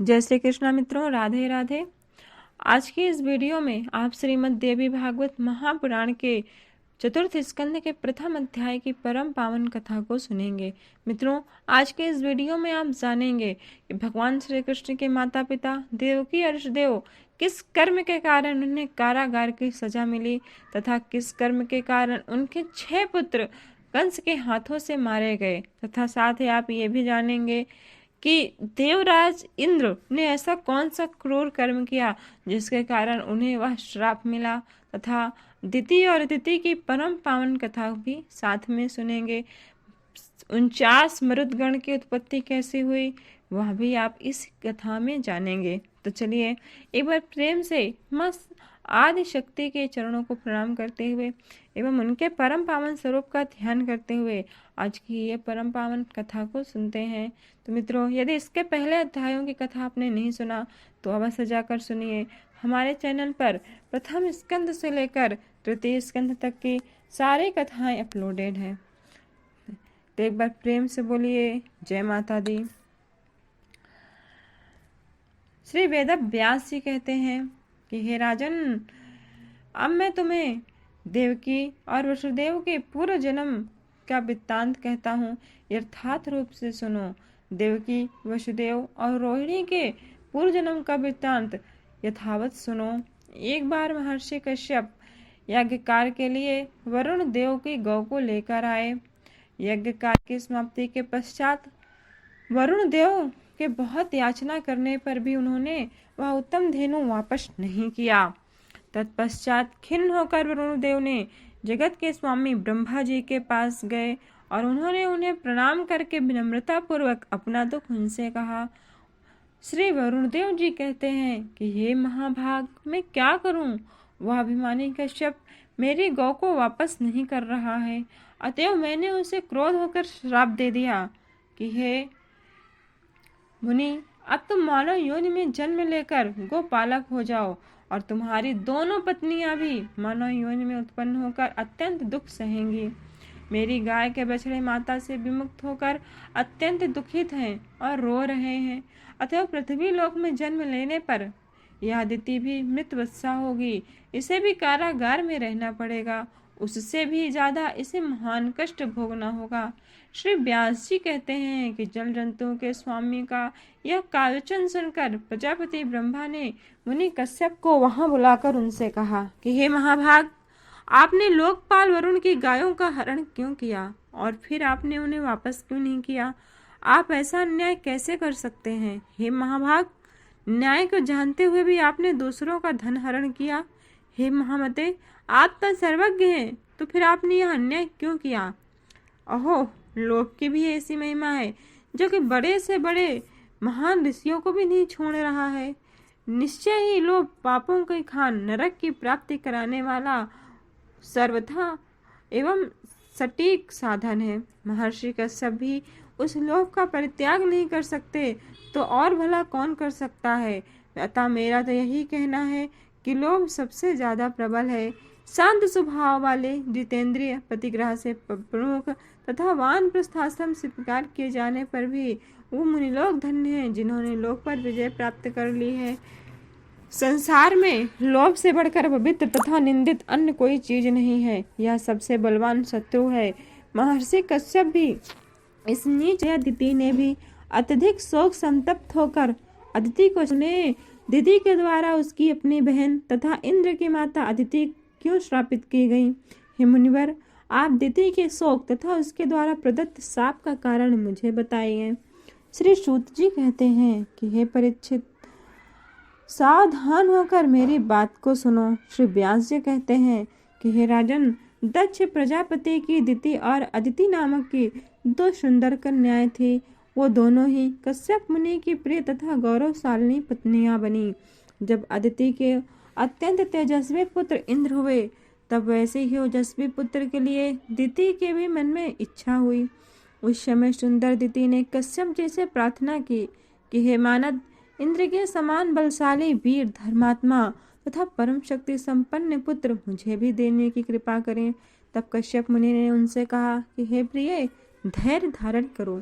जय श्री कृष्णा मित्रों, राधे राधे। आज की इस वीडियो में आप श्रीमद् देवी भागवत महापुराण के चतुर्थ स्कंद के प्रथम अध्याय की परम पावन कथा को सुनेंगे। मित्रों, आज के इस वीडियो में आप जानेंगे कि भगवान श्री कृष्ण के माता पिता देवकी और अर्षदेव किस कर्म के कारण उन्हें कारागार की सजा मिली तथा किस कर्म के कारण उनके 6 पुत्र कंस के हाथों से मारे गए, तथा साथ ही आप ये भी जानेंगे कि देवराज इंद्र ने ऐसा कौन सा क्रूर कर्म किया जिसके कारण उन्हें वह श्राप मिला, तथा दिति और अदिति की परम पावन कथा भी साथ में सुनेंगे। 49 मरुदगण की उत्पत्ति कैसे हुई वह भी आप इस कथा में जानेंगे। तो चलिए एक बार प्रेम से मस्त आदि शक्ति के चरणों को प्रणाम करते हुए एवं उनके परम पावन स्वरूप का ध्यान करते हुए आज की ये परम पावन कथा को सुनते हैं। तो मित्रों, यदि इसके पहले अध्यायों की कथा आपने नहीं सुना तो अवश्य जाकर सुनिए। हमारे चैनल पर प्रथम स्कंद से लेकर तृतीय स्कंद तक की सारी कथाएं अपलोडेड हैं। तो एक बार प्रेम से बोलिए जय माता दी। श्री वेद व्यास जी कहते हैं कि हे राजन, अब मैं तुम्हें देवकी और वसुदेव के पूर्व जन्म का वृत्तांत कहता हूँ, यथार्थ रूप से सुनो। देवकी, वसुदेव और रोहिणी के पूर्व जन्म का वृत्तांत यथावत सुनो। एक बार महर्षि कश्यप यज्ञ कार्य के लिए वरुण देव की गौ को लेकर आए। यज्ञ कार्य की समाप्ति के पश्चात वरुण देव के बहुत याचना करने पर भी उन्होंने वह उत्तम धेनु वापस नहीं किया। तत्पश्चात खिन्न होकर वरुण देव ने जगत के स्वामी ब्रह्मा जी के पास गए और उन्होंने उन्हें प्रणाम करके विनम्रता पूर्वक अपना दुख उनसे कहा। श्री वरुण देव जी कहते हैं कि हे महाभाग, मैं क्या करूं? वह अभिमानी कश्यप मेरी गौ को वापस नहीं कर रहा है, अतएव मैंने उसे क्रोध होकर श्राप दे दिया कि हे मुनि, अब तुम मानव योनि में जन्म लेकर गोपालक हो जाओ और तुम्हारी दोनों पत्नियां भी मानव योनि में उत्पन्न होकर अत्यंत दुख सहेंगी। मेरी गाय के बछड़े माता से विमुक्त होकर अत्यंत दुखित हैं और रो रहे हैं, अतः पृथ्वी लोक में जन्म लेने पर यह अदिति भी मृतवत्सा होगी, इसे भी कारागार में रहना पड़ेगा, उससे भी ज्यादा इसे महान कष्ट भोगना होगा। श्री व्यास जी कहते हैं कि जल जंतुओं के स्वामी का यह काव्यचन सुनकर प्रजापति ब्रह्मा ने मुनि कश्यप को वहां बुलाकर उनसे कहा कि हे महाभाग, आपने लोकपाल वरुण की गायों का हरण क्यों किया और फिर आपने उन्हें वापस क्यों नहीं किया? आप ऐसा अन्याय कैसे कर सकते हैं? हे महाभाग, न्याय को जानते हुए भी आपने दूसरों का धन हरण किया। हे महामते, आप तो सर्वज्ञ हैं, तो फिर आपने यह अन्याय क्यों किया? अहो, लोक की भी ऐसी महिमा है जो कि बड़े से बड़े महान ऋषियों को भी नहीं छोड़ रहा है। निश्चय ही लोभ पापों के खान नरक की प्राप्ति कराने वाला सर्वथा एवं सटीक साधन है। महर्षि कश्यप भी उस लोभ का परित्याग नहीं कर सकते तो और भला कौन कर सकता है? अतः मेरा तो यही कहना है कि लोभ सबसे ज्यादा प्रबल है। शांत स्वभाव वाले, जितेंद्रिय, प्रतिग्रह से प्रमुख तथा वानप्रस्थ आश्रम स्वीकार किए जाने पर भी वो मुनिलोक धन्य हैं जिन्होंने लोक पर विजय प्राप्त कर ली है। संसार में लोभ से बढ़कर पवित्र तथा निंदित अन्य कोई चीज नहीं है, यह सबसे बलवान शत्रु है। महर्षि कश्यप भी इस नीच अदिति ने भी अत्यधिक शोक संतप्त होकर अदिति को सुने। दिति के द्वारा उसकी अपनी बहन तथा इंद्र की माता अदिति क्यों श्रापित की गई? हे मुनिवर, आप दिति के शोक तथा उसके द्वारा प्रदत्त शाप का कारण मुझे बताइए। श्री सूत जी कहते हैं कि हे परीक्षित, सावधान होकर मेरी बात को सुनो। श्री व्यास जी कहते हैं कि हे राजन, दक्ष प्रजापति की दिति और अदिति नामक की 2 सुंदर कन्याएं थी। वो दोनों ही कश्यप मुनि की प्रिय तथा गौरवशालिनी पत्नियां बनी। जब अदिति के अत्यंत तेजस्वी पुत्र इंद्र हुए, तब वैसे ही ओजस्वी पुत्र के लिए दिति के भी मन में इच्छा हुई। उस समय सुंदर दिति ने कश्यप जी से प्रार्थना की कि हे मानद, इंद्र के समान बलशाली, वीर, धर्मात्मा तथा परम शक्ति संपन्न पुत्र मुझे भी देने की कृपा करें। तब कश्यप मुनि ने उनसे कहा कि हे प्रिय, धैर्य धारण करो,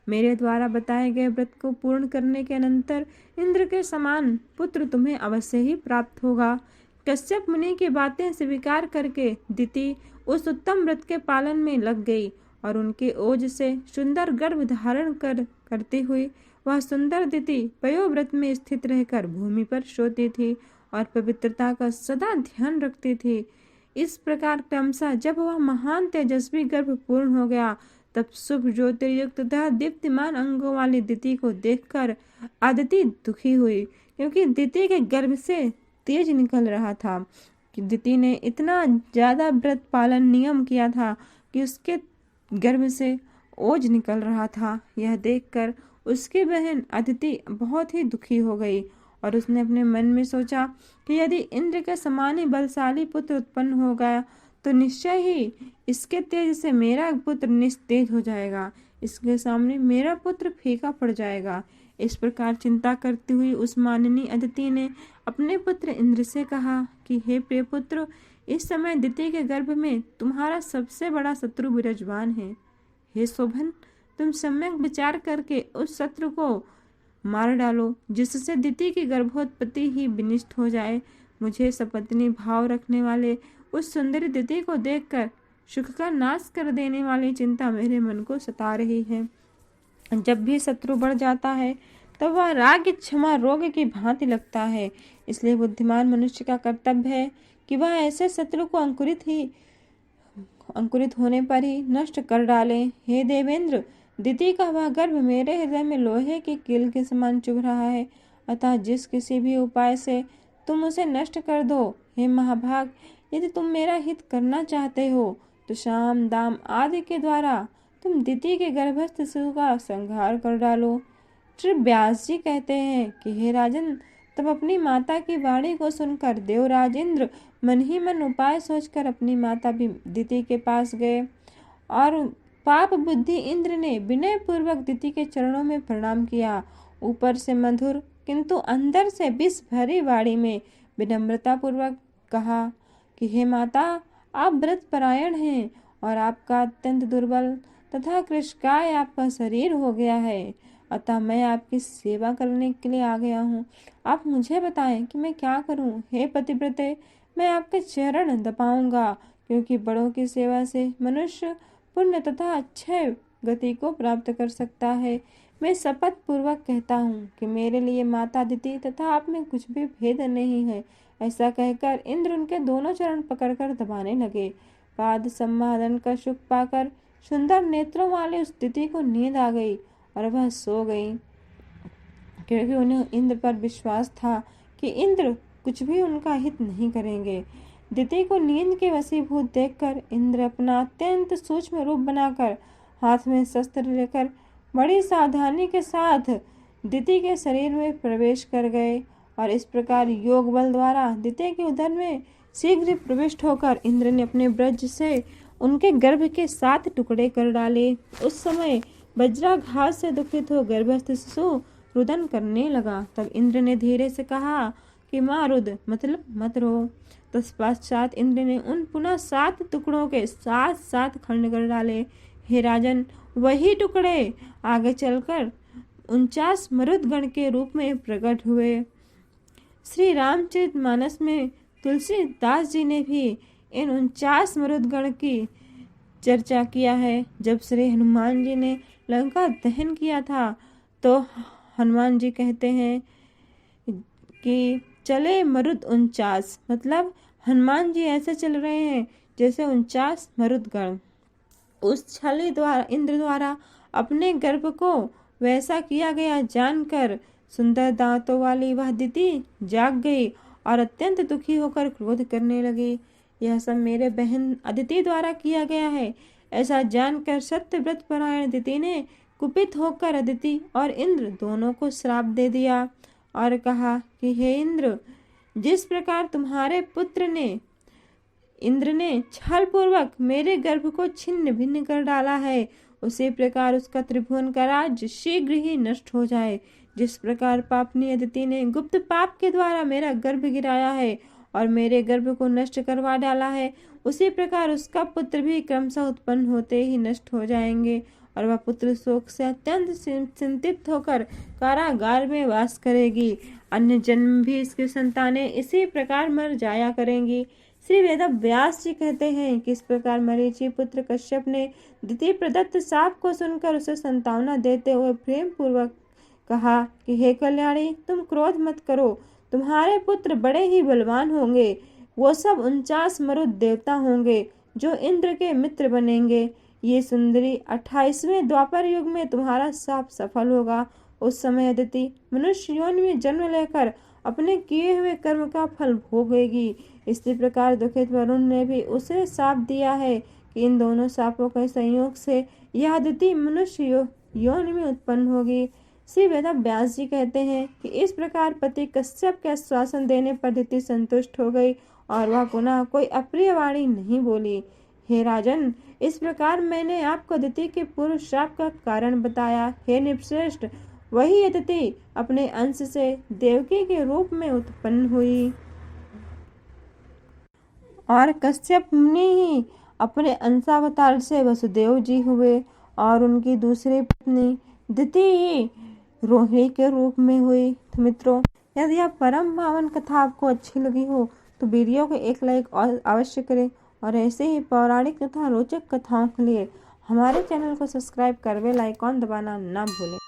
मेरे द्वारा बताए गए व्रत को पूर्ण करने के अनंतर इंद्र के समान पुत्र तुम्हें अवश्य ही प्राप्त होगा। कश्यप मुनि की बातें स्वीकार करके दिति उस उत्तम व्रत के पालन में लग गई और उनके ओज से सुंदर गर्भ धारण करती हुई वह सुंदर दिति पयोव्रत में स्थित रहकर भूमि पर सोती थी और पवित्रता का सदा ध्यान रखती थी। इस प्रकार क्रमशः जब वह महान तेजस्वी गर्भ पूर्ण हो गया, तब शुभ ज्योतिर्युक्त तथा दीप्तिमान अंगों वाली दिति को देखकर अदिति दुखी हुई, क्योंकि दिति के गर्भ से तेज निकल रहा था। कि दिति ने इतना ज्यादा व्रत पालन नियम किया था कि उसके गर्भ से ओज निकल रहा था। यह देखकर उसकी बहन अदिति बहुत ही दुखी हो गई और उसने अपने मन में सोचा कि यदि इंद्र के समान ही बलशाली पुत्र उत्पन्न हो गया तो निश्चय ही इसके तेज से मेरा पुत्र निस्तेज हो जाएगा, इसके सामने मेरा पुत्र फीका पड़ जाएगा। इस प्रकार चिंता करती हुई उस माननी अदिति ने अपने पुत्र इंद्र से कहा कि हे प्रिय पुत्र, इस समय दिति के गर्भ में तुम्हारा सबसे बड़ा शत्रु विराजमान है। हे शोभन, तुम सम्यक विचार करके उस शत्रु को मार डालो, जिससे दिति की गर्भोत्पत्ति ही विनिष्ट हो जाए। मुझे सपत्नी भाव रखने वाले उस सुंदरी दिति को देखकर सुख का नाश कर देने वाली चिंता मेरे मन को सता रही है। जब भी शत्रु बढ़ जाता है तब वह राग क्षमा रोग की भांति लगता है। इसलिए बुद्धिमान मनुष्य का कर्तव्य है कि वह ऐसे शत्रु को अंकुरित होने पर ही नष्ट कर डाले। हे देवेंद्र, दिति का वह गर्भ मेरे हृदय में लोहे की कील के समान चुभ रहा है, अतः जिस किसी भी उपाय से तुम उसे नष्ट कर दो। हे महाभाग, यदि तुम मेरा हित करना चाहते हो तो शाम दाम आदि के द्वारा तुम दिति के गर्भस्थ शिशु का संहार कर डालो। श्री व्यास जी कहते हैं कि हे राजन, तब अपनी माता की वाणी को सुनकर देवराज इंद्र मन ही मन उपाय सोचकर अपनी माता भी दिति के पास गए और पाप बुद्धि इंद्र ने विनय पूर्वक दिति के चरणों में प्रणाम किया। ऊपर से मधुर किंतु अंदर से विष भरी वाणी में विनम्रता पूर्वक कहा कि हे माता, आप व्रत परायण हैं और आपका अत्यंत दुर्बल तथा कृशकाय आपका शरीर हो गया है, अतः मैं आपकी सेवा करने के लिए आ गया हूँ। आप मुझे बताएं कि मैं क्या करूँ। हे पतिव्रते, मैं आपके चरण दबाऊंगा, क्योंकि बड़ों की सेवा से मनुष्य पुण्य तथा अच्छे गति को प्राप्त कर सकता है। मैं शपथ पूर्वक कहता हूँ कि मेरे लिए माता दिति तथा आप में कुछ भी भेद नहीं है। ऐसा कहकर इंद्र उनके दोनों चरण पकड़कर दबाने लगे। पाद सम्मादन का सुख पाकर सुंदर नेत्रों वाले उस दिति को नींद आ गई और वह सो गई, क्योंकि उन्हें इंद्र पर विश्वास था कि इंद्र कुछ भी उनका हित नहीं करेंगे। दिति को नींद के वशीभूत देखकर इंद्र अपना अत्यंत सूक्ष्म रूप बनाकर हाथ में शस्त्र लेकर बड़ी सावधानी के साथ दिति के शरीर में प्रवेश कर गए और इस प्रकार योग बल द्वारा दिति के उदर में शीघ्र प्रविष्ट होकर इंद्र ने अपने वज्र से उनके गर्भ के 7 टुकड़े कर डाले। उस समय वज्राघात से दुखित हो गर्भस्थ शिशु रुदन करने लगा। तब इंद्र ने धीरे से कहा कि माँ रुद, मतलब मत रो। तत्पश्चात इंद्र ने उन पुनः 7 टुकड़ों के 7 खंड कर डाले। हे राजन, वही टुकड़े आगे चलकर 49 मरुदगण के रूप में प्रकट हुए। श्री रामचरितमानस में तुलसीदास जी ने भी इन 49 मरुदगण की चर्चा किया है। जब श्री हनुमान जी ने लंका दहन किया था तो हनुमान जी कहते हैं कि चले मरुद 49, मतलब हनुमान जी ऐसे चल रहे हैं जैसे 49 मरुदगण। उस छली द्वारा इंद्र द्वारा अपने गर्भ को वैसा किया गया जानकर सुंदर दांतों वाली वह दिति जाग गई और अत्यंत दुखी होकर क्रोध करने लगी। यह सब मेरे बहन अदिति द्वारा किया गया है, ऐसा जानकर सत्यव्रत परायण दिति ने कुपित होकर अदिति और इंद्र दोनों को श्राप दे दिया और कहा कि हे इंद्र, जिस प्रकार तुम्हारे पुत्र ने इंद्र ने छल पूर्वक मेरे गर्भ को छिन्न भिन्न कर डाला है, उसी प्रकार उसका त्रिभुवन का राज्य शीघ्र ही नष्ट हो जाए। जिस प्रकार पापनी अदिति ने गुप्त पाप के द्वारा मेरा गर्भ गिराया है और मेरे गर्भ को नष्ट करवा डाला है, उसी प्रकार उसका पुत्र भी क्रमशः उत्पन्न होते ही नष्ट हो जाएंगे और वह पुत्र शोक से अत्यंत चिंतित होकर कारागार में वास करेगी। अन्य जन्म भी इसकी संतानें इसी प्रकार मर जाया करेंगी। श्री वेद व्यास जी कहते हैं कि इस प्रकार मरीचि पुत्र कश्यप ने दिति प्रदत्त शाप को सुनकर उसे सांत्वना देते हुए प्रेम पूर्वक कहा कि हे कल्याणी, तुम क्रोध मत करो, तुम्हारे पुत्र बड़े ही बलवान होंगे। वो सब 49 मरुद देवता होंगे जो इंद्र के मित्र बनेंगे। ये सुंदरी 28वें द्वापर युग में तुम्हारा शाप सफल होगा। उस समय अदिति मनुष्य योनि में जन्म लेकर अपने किए हुए कर्म का फल भोगेगी। इसी प्रकार दुखित वरुण ने भी उसे शाप दिया है कि इन दोनों शापों के संयोग से यह अदिति मनुष्य योनि में उत्पन्न होगी। श्री वेद व्यास जी कहते हैं कि इस प्रकार पति कश्यप के आश्वासन देने पर अदिति संतुष्ट हो गई और वह पुनः कोई अप्रिय वाणी नहीं बोली। हे राजन, इस प्रकार मैंने आपको अदिति के पूर्व शाप का कारण बताया। हे निपश्रेष्ठ, वही अदिति अपने अंश से देवकी के रूप में उत्पन्न हुई और कश्यप मुनि ही अपने अंशावतार से वसुदेव जी हुए और उनकी दूसरी पत्नी दिति रोहिणी के रूप में हुई। तो मित्रों, यदि आप परम पावन कथा आपको अच्छी लगी हो तो वीडियो को एक लाइक और अवश्य करें और ऐसे ही पौराणिक तथा रोचक कथाओं के लिए हमारे चैनल को सब्सक्राइब कर बेल आइकॉन दबाना ना भूलें।